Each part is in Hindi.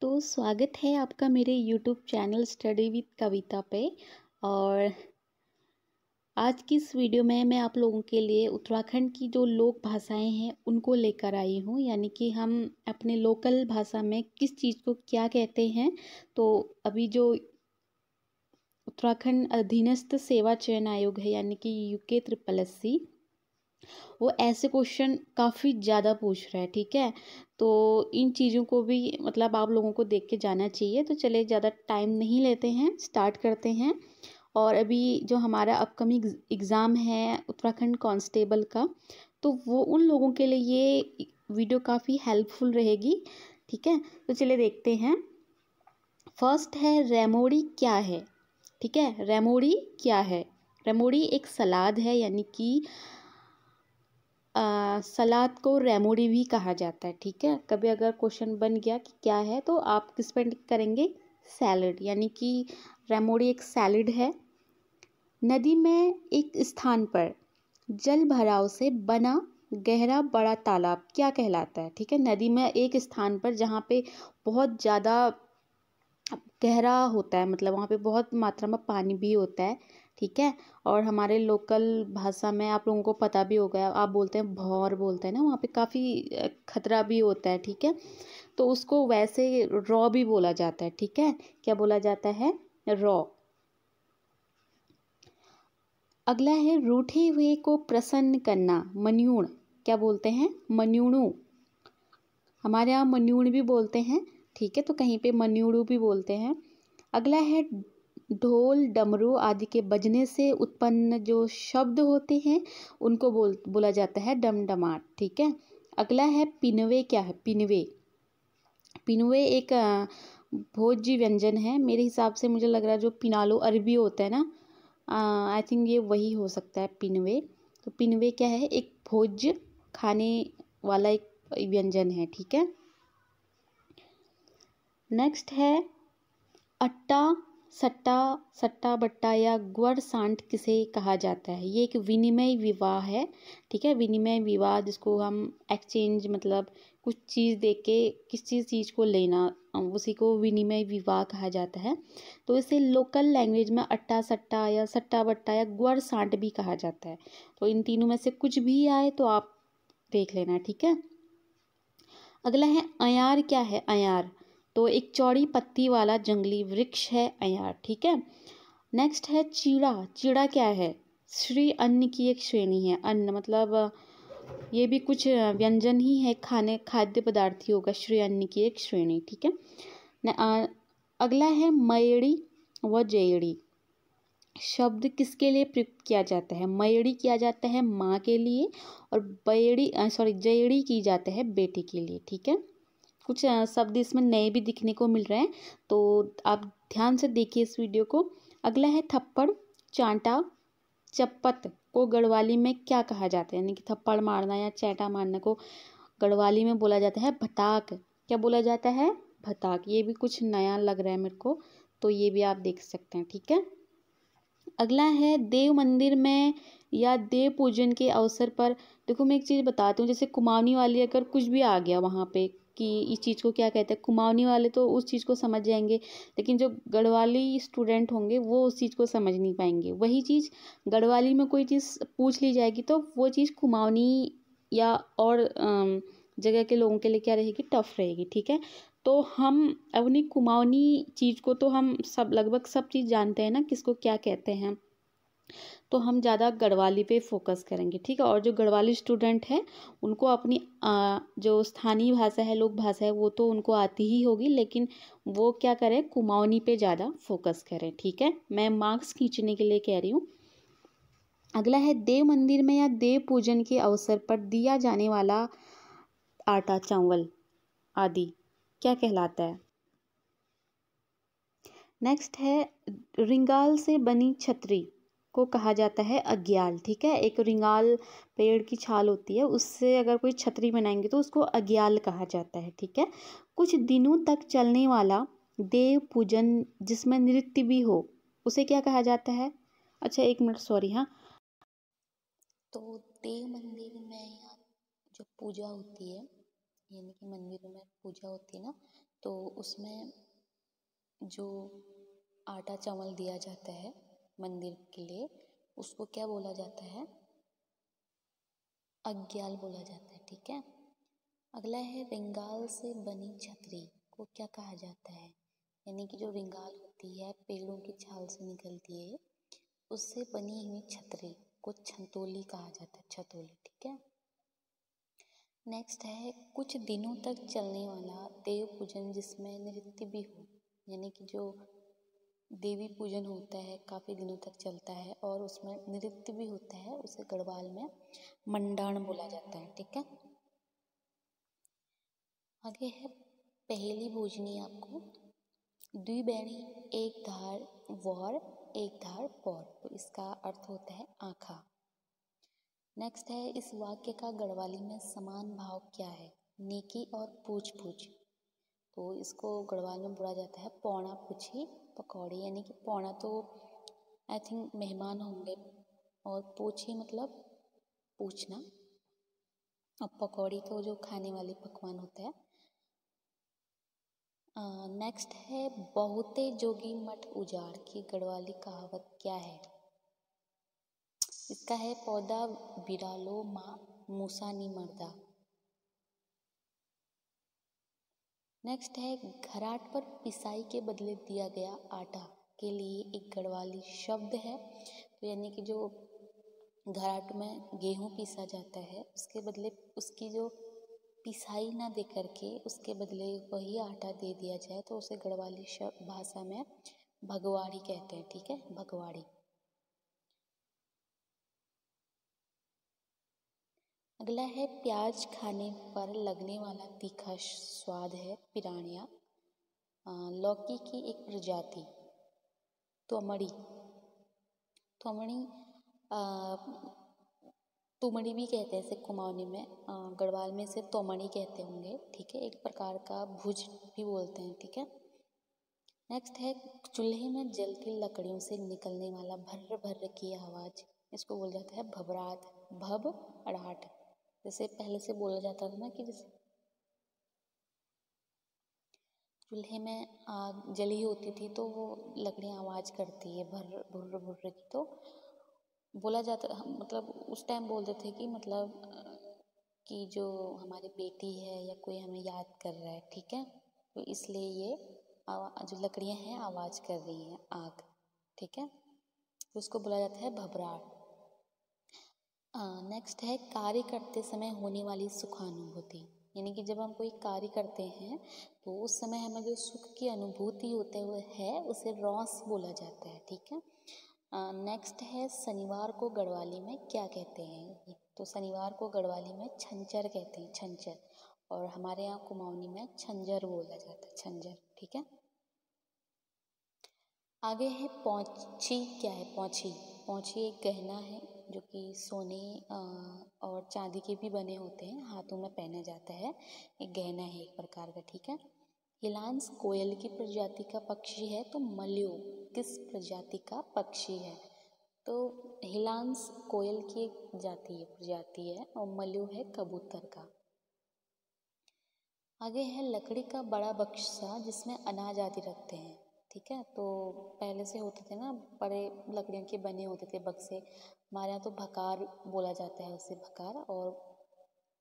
तो स्वागत है आपका मेरे यूट्यूब चैनल स्टडी विद कविता पे। और आज की इस वीडियो में मैं आप लोगों के लिए उत्तराखंड की जो लोक भाषाएं हैं उनको लेकर आई हूँ, यानी कि हम अपने लोकल भाषा में किस चीज़ को क्या कहते हैं। तो अभी जो उत्तराखंड अधीनस्थ सेवा चयन आयोग है, यानी कि UKSSC, वो ऐसे क्वेश्चन काफ़ी ज़्यादा पूछ रहा है। ठीक है, तो इन चीज़ों को भी मतलब आप लोगों को देख के जाना चाहिए। तो चलिए ज़्यादा टाइम नहीं लेते हैं, स्टार्ट करते हैं। और अभी जो हमारा अपकमिंग एग्ज़ाम है उत्तराखंड कांस्टेबल का, तो वो उन लोगों के लिए ये वीडियो काफ़ी हेल्पफुल रहेगी। ठीक है, तो चलिए देखते हैं। फर्स्ट है रेमोड़ी क्या है। ठीक है, रेमोड़ी क्या है। रेमोड़ी एक सलाद है, यानी कि सलाद को रेमोड़ी भी कहा जाता है। ठीक है, कभी अगर क्वेश्चन बन गया कि क्या है तो आप किस पर टिक करेंगे, सैलड, यानी कि रेमोड़ी एक सैलड है। नदी में एक स्थान पर जल भराव से बना गहरा बड़ा तालाब क्या कहलाता है। ठीक है, नदी में एक स्थान पर जहाँ पे बहुत ज़्यादा गहरा होता है, मतलब वहाँ पे बहुत मात्रा में पानी भी होता है। ठीक है, और हमारे लोकल भाषा में आप लोगों को पता भी होगा, आप बोलते हैं भौर बोलते हैं ना, वहाँ पे काफ़ी खतरा भी होता है। ठीक है, तो उसको वैसे रॉ भी बोला जाता है। ठीक है, क्या बोला जाता है, रॉ। अगला है रूठे हुए को प्रसन्न करना, मन्यूण क्या बोलते हैं, मन्यूणु। हमारे यहाँ मन्यूण भी बोलते हैं। ठीक है, तो कहीं पे मन्यूणु भी बोलते हैं। अगला है ढोल डमरू आदि के बजने से उत्पन्न जो शब्द होते हैं उनको बोला जाता है डमडमाट। ठीक है, अगला है पिनवे क्या है, पिनवे। पिनवे एक भोज्य व्यंजन है। मेरे हिसाब से मुझे लग रहा है जो पिनालो अरबी होता है ना, आई थिंक ये वही हो सकता है पिनवे। तो पिनवे क्या है, एक भोज्य खाने वाला एक व्यंजन है। ठीक है, नेक्स्ट है अट्टा सट्टा, सट्टा बट्टा या ग्वर सांट किसे कहा जाता है। ये एक विनिमय विवाह है। ठीक है, विनिमय विवाह जिसको हम एक्सचेंज, मतलब कुछ चीज़ दे के किस चीज़ को लेना, उसी को विनिमय विवाह कहा जाता है। तो इसे लोकल लैंग्वेज में अट्टा सट्टा या सट्टा बट्टा या ग्वर सांट भी कहा जाता है। तो इन तीनों में से कुछ भी आए तो आप देख लेना। ठीक है, अगला है अयार क्या है, अयार। तो एक चौड़ी पत्ती वाला जंगली वृक्ष है अयार। ठीक है, नेक्स्ट है चीड़ा। चीड़ा क्या है, श्री अन्न की एक श्रेणी है। अन्न मतलब ये भी कुछ व्यंजन ही है, खाद्य पदार्थियों का श्री अन्न की एक श्रेणी। ठीक है, अगला है मयड़ी व जयड़ी। शब्द किसके लिए प्रयुक्त किया जाता है, मयड़ी किया जाता है माँ के लिए, और जयड़ी की जाता है बेटे के लिए। ठीक है, कुछ शब्द इसमें नए भी दिखने को मिल रहे हैं, तो आप ध्यान से देखिए इस वीडियो को। अगला है थप्पड़ चांटा चप्पत को गढ़वाली में क्या कहा जाता है, यानी कि थप्पड़ मारना या चांटा मारने को गढ़वाली में बोला जाता है भताक। क्या बोला जाता है, भताक। ये भी कुछ नया लग रहा है मेरे को, तो ये भी आप देख सकते हैं। ठीक है, अगला है देव मंदिर में या देव पूजन के अवसर पर। देखो मैं एक चीज़ बताती हूँ, जैसे कुमाऊनी वाली अगर कुछ भी आ गया वहाँ पे कि इस चीज़ को क्या कहते हैं, कुमाऊनी वाले तो उस चीज़ को समझ जाएंगे, लेकिन जो गढ़वाली स्टूडेंट होंगे वो उस चीज़ को समझ नहीं पाएंगे। वही चीज़ गढ़वाली में कोई चीज़ पूछ ली जाएगी तो वो चीज़ कुमाऊनी या और जगह के लोगों के लिए क्या रहेगी, टफ रहेगी। ठीक है, तो हम अपनी कुमाऊनी चीज़ को तो हम सब लगभग सब चीज़ जानते हैं ना, किसको क्या कहते हैं, तो हम ज़्यादा गढ़वाली पे फोकस करेंगे। ठीक है, और जो गढ़वाली स्टूडेंट है उनको अपनी जो स्थानीय भाषा है, लोक भाषा है, वो तो उनको आती ही होगी, लेकिन वो क्या करें, कुमाऊनी पे ज़्यादा फोकस करें। ठीक है, मैं मार्क्स खींचने के लिए कह रही हूँ। अगला है देव मंदिर में या देव पूजन के अवसर पर दिया जाने वाला आटा चावल आदि क्या कहलाता है। नेक्स्ट है रिंगाल से बनी छतरी को कहा जाता है अग्याल। ठीक है, एक रिंगाल पेड़ की छाल होती है, उससे अगर कोई छतरी बनाएंगे तो उसको अग्याल कहा जाता है। ठीक है, कुछ दिनों तक चलने वाला देव पूजन जिसमें नृत्य भी हो उसे क्या कहा जाता है। अच्छा एक मिनट, सॉरी। हाँ, तो देव मंदिर में या जो पूजा होती है, यानी कि मंदिरों में पूजा होती है ना, तो उसमें जो आटा चावल दिया जाता है मंदिर के लिए, उसको क्या बोला जाता है? अग्याल बोला जाता है, ठीक है। अगला है रिंगाल से बनी छतरी को क्या कहा जाता है? यानी कि जो रिंगाल होती है पेड़ों की छाल से निकलती है, उससे बनी हुई छतरी को छंतोली कहा जाता है, छतोली, ठीक है। नेक्स्ट है कुछ दिनों तक चलने वाला देव पूजन जिसमें नृत्य भी हो, यानी कि जो देवी पूजन होता है काफ़ी दिनों तक चलता है और उसमें नृत्य भी होता है, उसे गढ़वाल में मंडाण बोला जाता है, ठीक है। आगे है पहेली बूझनी आपको। द्विबेणी एक धार वौर एक धार पौर, तो इसका अर्थ होता है आँखा। नेक्स्ट है इस वाक्य का गढ़वाली में समान भाव क्या है? नेकी और पूछ पूछ, तो इसको गढ़वाल में बोला जाता है पौना पूछी पकौड़ी, यानी कि पौना तो आई थिंक मेहमान होंगे और पूछी मतलब पूछना, और पकौड़ी तो जो खाने वाली पकवान होता है। नेक्स्ट है बहुते जोगी मठ उजाड़ की गढ़वाली कहावत क्या है? इसका है पौधा बिरालो माँ मूसा नी मर्दा। नेक्स्ट है घराट पर पिसाई के बदले दिया गया आटा के लिए एक गढ़वाली शब्द है, तो यानी कि जो घराट में गेहूँ पीसा जाता है उसके बदले उसकी जो पिसाई ना दे करके उसके बदले वही आटा दे दिया जाए तो उसे गढ़वाली भाषा में भगवाड़ी कहते हैं, ठीक है, भगवाड़ी। अगला है प्याज खाने पर लगने वाला तीखा स्वाद है पिरानिया। लौकी की एक प्रजाति त्वमड़ी, त्वमड़ी तुमड़ी भी कहते हैं इसे कुमाऊनी में, गढ़वाल में इसे तोमड़ी कहते होंगे, ठीक है, एक प्रकार का भुज भी बोलते हैं, ठीक है। नेक्स्ट है चूल्हे में जलती लकड़ियों से निकलने वाला भर्र भर्र की आवाज़, इसको बोला जाता है भभराट, भब अड़ाट। जैसे पहले से बोला जाता था ना कि जैसे चूल्हे में आग जली होती थी तो वो लकड़ियाँ आवाज़ करती है भर्र भुर्र भुर्र की, तो बोला जाता मतलब उस टाइम बोलते थे कि मतलब कि जो हमारी बेटी है या कोई हमें याद कर रहा है, ठीक है, तो इसलिए ये जो लकड़ियाँ हैं आवाज़ कर रही हैं आग, ठीक है, तो उसको बोला जाता है भभराट। नेक्स्ट है कार्य करते समय होने वाली सुखानुभूति, यानी कि जब हम कोई कार्य करते हैं तो उस समय हमें जो सुख की अनुभूति होते हुए है उसे रॉस बोला जाता है, ठीक है। नेक्स्ट है शनिवार को गढ़वाली में क्या कहते हैं? तो शनिवार को गढ़वाली में छंचर कहते हैं, छंचर, और हमारे यहाँ कुमाऊनी में छंजर बोला जाता है, छंजर, ठीक है। आगे है पौंची, क्या है पौंची? पौंची एक गहना है जो कि सोने और चांदी के भी बने होते हैं, हाथों में पहना जाता है, एक गहना है एक प्रकार का, ठीक है। हिलांस कोयल की प्रजाति का पक्षी है, तो मल्यू किस प्रजाति का पक्षी है? तो हिलांस कोयल की एक प्रजाति है और मल्यू है कबूतर का। आगे है लकड़ी का बड़ा बक्सा जिसमें अनाज आदि रखते हैं, ठीक है, तो पहले से होते थे ना बड़े लकड़ियों के बने होते थे बक्से, हमारे यहाँ तो भकार बोला जाता है उसे, भकार, और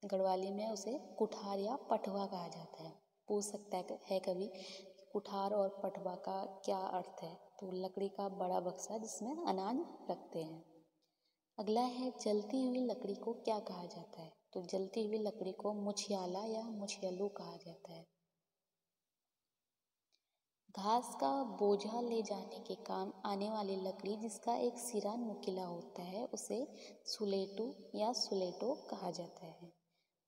गढ़वाली में उसे कुठार या पटवा कहा जाता है। पूछ सकता है कभी कुठार और पटवा का क्या अर्थ है, तो लकड़ी का बड़ा बक्सा जिसमें अनाज रखते हैं। अगला है जलती हुई लकड़ी को क्या कहा जाता है? तो जलती हुई लकड़ी को मुछियाला या मुछियलू कहा जाता है। घास का बोझा ले जाने के काम आने वाली लकड़ी जिसका एक सिरा नुकीला होता है उसे सुलेटू या सुलेटो कहा जाता है।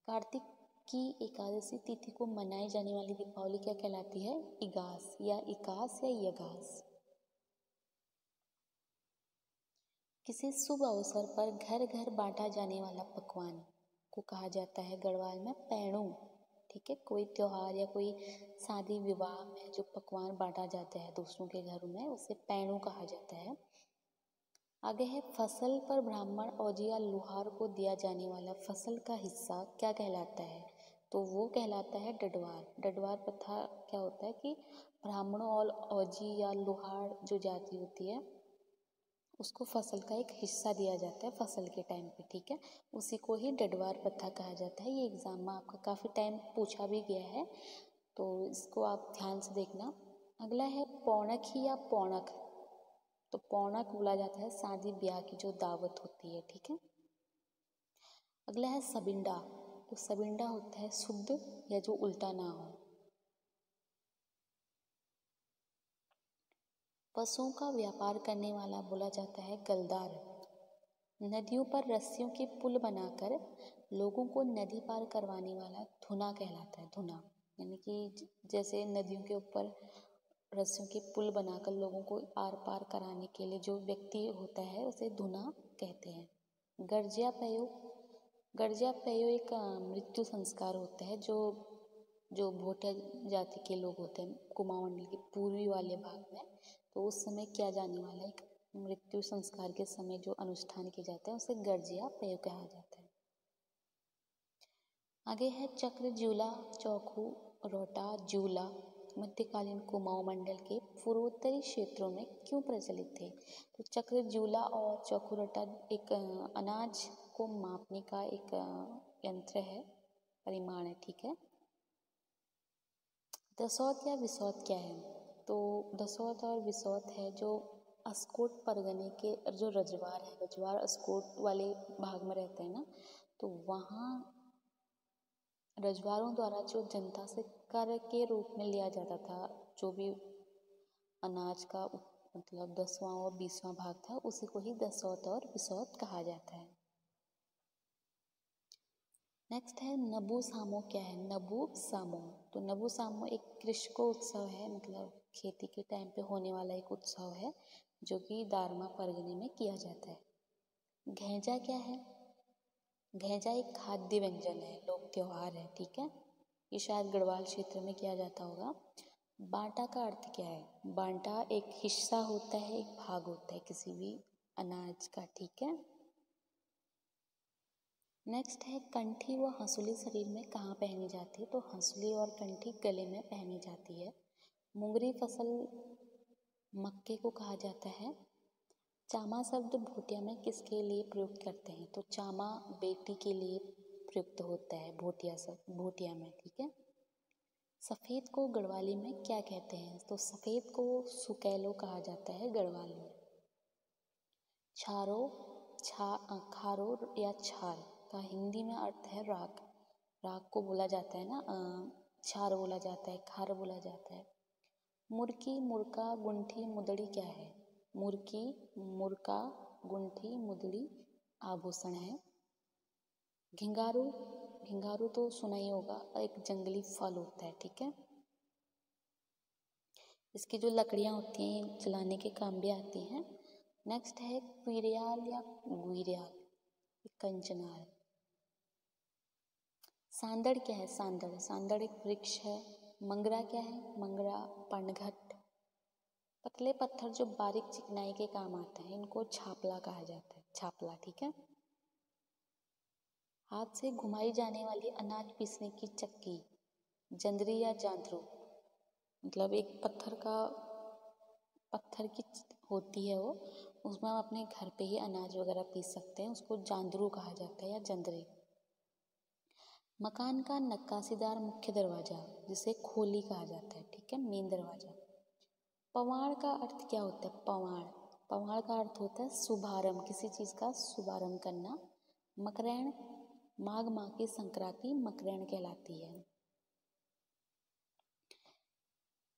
कार्तिक की एकादशी तिथि को मनाई जाने वाली दीपावली क्या कहलाती है? इगास या इकास या यगास। किसी शुभ अवसर पर घर घर बांटा जाने वाला पकवान को कहा जाता है गढ़वाल में पैणू, ठीक है, कोई त्योहार या कोई शादी विवाह में जो पकवान बांटा जाता है दूसरों के घरों में उसे पैणू कहा जाता है। आगे है फसल पर ब्राह्मण औजिया लुहार को दिया जाने वाला फसल का हिस्सा क्या कहलाता है? तो वो कहलाता है डडवार। डडवार प्रथा क्या होता है कि ब्राह्मणों और औजी या लोहार जो जाति होती है उसको फसल का एक हिस्सा दिया जाता है फसल के टाइम पे, ठीक है। उसी को ही डडवार प्रथा कहा जाता है। ये एग्जाम में आपका काफ़ी टाइम पूछा भी गया है, तो इसको आप ध्यान से देखना। अगला है पौणखी या पौणक। तो पौणक बोला जाता है शादी ब्याह की जो दावत होती है, ठीक है। अगला है सबिंडा। तो सबिंडा होता है शुद्ध या जो उल्टा ना हो। पशुओं का व्यापार करने वाला बोला जाता है गलदार। नदियों पर रस्सियों के पुल बनाकर लोगों को नदी पार करवाने वाला धुना कहलाता है। धुना यानी कि जैसे नदियों के ऊपर रस्सियों के पुल बनाकर लोगों को आर पार कराने के लिए जो व्यक्ति होता है उसे धुना कहते हैं। गर्जिया पयो। गर्जिया पयो एक मृत्यु संस्कार होता है जो भोटिया जाति के लोग होते हैं कुमाऊं मंडल के पूर्वी वाले भाग में, तो उस समय किया जाने वाला एक मृत्यु संस्कार के समय जो अनुष्ठान किया जाता है उसे गर्जिया पयो कहा जाता है। आगे है चक्र जूला चौखू रोटा जूला। मध्यकालीन कुमाऊं मंडल के पूर्वोत्तरी क्षेत्रों में क्यों प्रचलित थे? तो चक्र जूला और चौखू रोटा एक अनाज को मापने का एक यंत्र है, परिमाण है, ठीक है। दसौत या विसौत क्या है? तो दसौत और विसौत है जो अस्कोट परगने के जो रजवार है, रजवार अस्कोट वाले भाग में रहते हैं ना, तो वहाँ रजवारों द्वारा जो जनता से कर के रूप में लिया जाता था, जो भी अनाज का मतलब 10वां और 20वां भाग था, उसी को ही दसौत और विसौत कहा जाता है। नेक्स्ट है नबू सामो क्या है? नबू सामो। तो नबू सामो एक कृषको उत्सव है, मतलब खेती के टाइम पे होने वाला एक उत्सव है जो कि दारमा परगने में किया जाता है। घेंजा क्या है? घेंजा एक खाद्य व्यंजन है, लोक त्योहार है, ठीक है। ये शायद गढ़वाल क्षेत्र में किया जाता होगा। बांटा का अर्थ क्या है? बांटा एक हिस्सा होता है, एक भाग होता है किसी भी अनाज का, ठीक है। नेक्स्ट है कंठी व हंसुली शरीर में कहाँ पहनी जाती है? तो हंसुली और कंठी गले में पहनी जाती है। मुंगरी फसल मक्के को कहा जाता है। चामा शब्द भोटिया में किसके लिए प्रयुक्त करते हैं? तो चामा बेटी के लिए प्रयुक्त होता है भोटिया में, ठीक है। सफ़ेद को गढ़वाली में क्या कहते हैं? तो सफ़ेद को सुकैलो कहा जाता है गढ़वाल में। खारो या छार का हिंदी में अर्थ है राख। राख को बोला जाता है ना, छार बोला जाता है, खार बोला जाता है। मुर्की मुर्का गुंठी मुदड़ी क्या है? मुर्की मुर्का गुंठी मुदड़ी आभूषण है। घिंगारू। घिंगारू तो सुना ही होगा, एक जंगली फल होता है, ठीक है। इसकी जो लकड़ियाँ होती हैं जलाने के काम भी आती हैं। नेक्स्ट है क्विरियाल या गुइरियाल, कंचनार। सांदड़ क्या है? सांदड़ एक वृक्ष है। मंगरा क्या है? मंगरा पनघट। पतले पत्थर जो बारीक चिकनाई के काम आते हैं इनको छापला कहा जाता है, छापला, ठीक है। हाथ से घुमाई जाने वाली अनाज पीसने की चक्की जंदरी या जांतरू। मतलब एक पत्थर की होती है वो, उसमें हम अपने घर पे ही अनाज वगैरह पीस सकते हैं, उसको जांदरू कहा जाता है या जंदरी। मकान का नक्काशीदार मुख्य दरवाजा जिसे खोली कहा जाता है, ठीक है, मेन दरवाजा। पवाड़ का अर्थ क्या होता है? पवाड़ का अर्थ होता है शुभारंभ, किसी चीज़ का शुभारंभ करना। मकरैण माघ माह की संक्रांति मकरैण कहलाती है।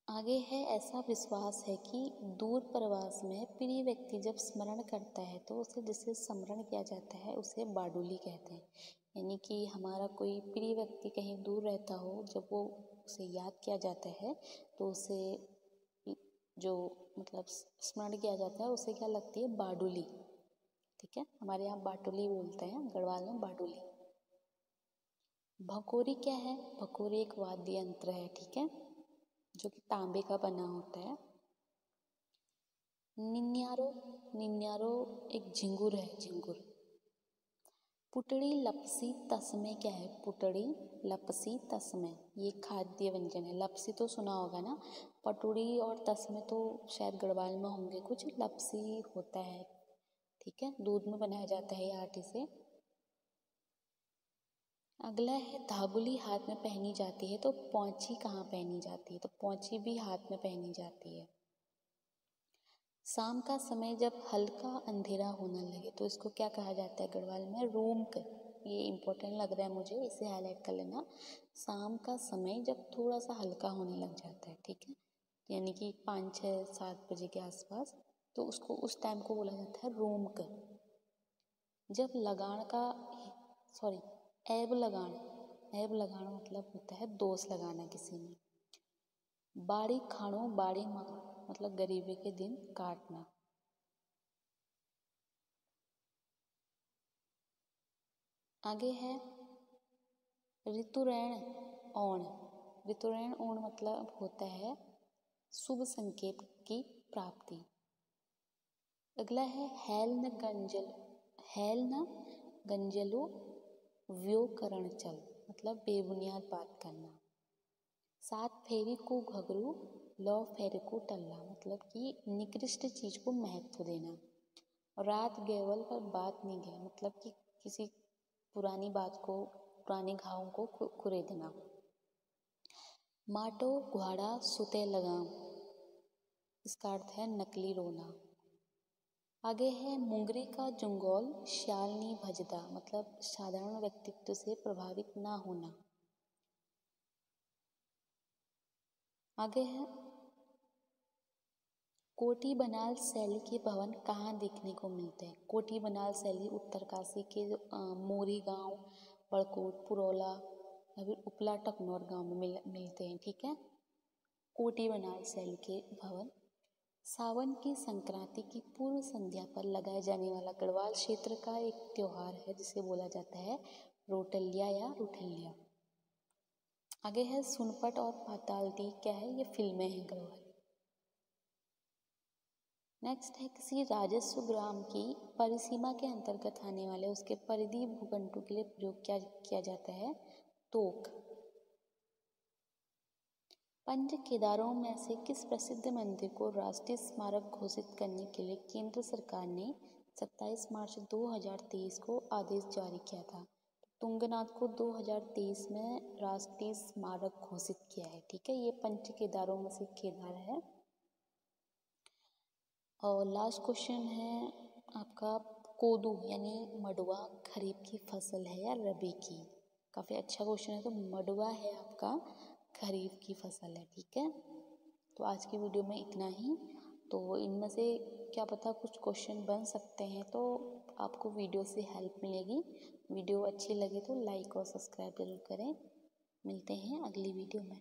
आगे है ऐसा विश्वास है कि दूर प्रवास में प्रिय व्यक्ति जब स्मरण करता है तो उसे जिसे स्मरण किया जाता है उसे बाडुली कहते हैं। यानी कि हमारा कोई प्रिय व्यक्ति कहीं दूर रहता हो, जब वो उसे याद किया जाता है तो उसे जो मतलब स्मरण किया जाता है उसे क्या लगती है? बाडुली, ठीक है। हमारे यहाँ बाटुली बोलते हैं, गढ़वाल में बाडुली। भकोरी क्या है? भकोरी एक वाद्य यंत्र है, ठीक है, जो कि तांबे का बना होता है। निन्यारो एक झिंगुर है, झिंगुर। पुटड़ी लपसी तस्मे क्या है? पुटड़ी लपसी तस्मे ये खाद्य व्यंजन है। लपसी तो सुना होगा ना, पटुड़ी और तस्मे तो शायद गढ़वाल में होंगे कुछ। लपसी होता है, ठीक है, दूध में बनाया जाता है ये आटे से। अगला है धागुली हाथ में पहनी जाती है, तो पौंची कहाँ पहनी जाती है? तो पौंची भी हाथ में पहनी जाती है। शाम का समय जब हल्का अंधेरा होने लगे तो इसको क्या कहा जाता है गढ़वाल में? रूमक। ये इंपॉर्टेंट लग रहा है मुझे, इसे हाईलाइट कर लेना। शाम का समय जब थोड़ा सा हल्का होने लग जाता है, ठीक है, यानी कि 5, 6, 7 बजे के आसपास, तो उसको उस टाइम को बोला जाता है रूमक। जब लगान का सॉरी ऐब लगान मतलब होता है दोष लगाना किसी में। बाड़ी खाणो बाड़ी माँ मतलब गरीबी के दिन काटना। आगे है ऋतुरैण ओण। ऋतुरैण ओण मतलब होता है शुभ संकेत की प्राप्ति। अगला है हेल न गंजलो व्योकरण चल मतलब बेबुनियाद बात करना। 7 फेरी को घघरू लौ फेरी को टल्ला मतलब कि निकृष्ट चीज को महत्व देना। और रात गेवल पर बात नहीं गए मतलब कि किसी पुरानी बात को, पुराने घावों को कुरेदना। माटो घुआड़ा सुते लगाम, इसका अर्थ है नकली रोना। आगे है मुंगरी का जुंगोल श्यालनी भजदा मतलब साधारण व्यक्तित्व से प्रभावित ना होना। आगे है कोटी बनाल शैली के भवन कहाँ देखने को मिलते हैं? कोटी बनाल शैली उत्तरकाशी के मोरी गांव, बड़कोट, पुरौला या फिर उपला टकनौर गांव में मिलते हैं, ठीक है। कोटी बनाल शैली के भवन। सावन की संक्रांति की पूर्व संध्या पर लगाए जाने वाला गढ़वाल क्षेत्र का एक त्योहार है जिसे बोला जाता है रोटलिया या रुठलिया। आगे है सुनपट और पातालती क्या है? ये फिल्में हैं गढ़वाल। नेक्स्ट है किसी राजस्व ग्राम की परिसीमा के अंतर्गत आने वाले उसके परिधि भूखंडों के लिए प्रयोग किया जाता है तोक। पंच केदारों में से किस प्रसिद्ध मंदिर को राष्ट्रीय स्मारक घोषित करने के लिए केंद्र सरकार ने 27 मार्च 2023 को आदेश जारी किया था? तुंगनाथ को 2023 में राष्ट्रीय स्मारक घोषित किया है, ठीक है। ये पंच केदारों में से केदार है। और लास्ट क्वेश्चन है आपका कोदू यानी मडुआ खरीफ की फसल है या रबी की? काफ़ी अच्छा क्वेश्चन है। तो मडुआ है आपका खरीफ की फसल है, ठीक है। तो आज की वीडियो में इतना ही। तो इनमें से क्या पता कुछ क्वेश्चन बन सकते हैं, तो आपको वीडियो से हेल्प मिलेगी। वीडियो अच्छी लगे तो लाइक और सब्सक्राइब जरूर करें। मिलते हैं अगली वीडियो में।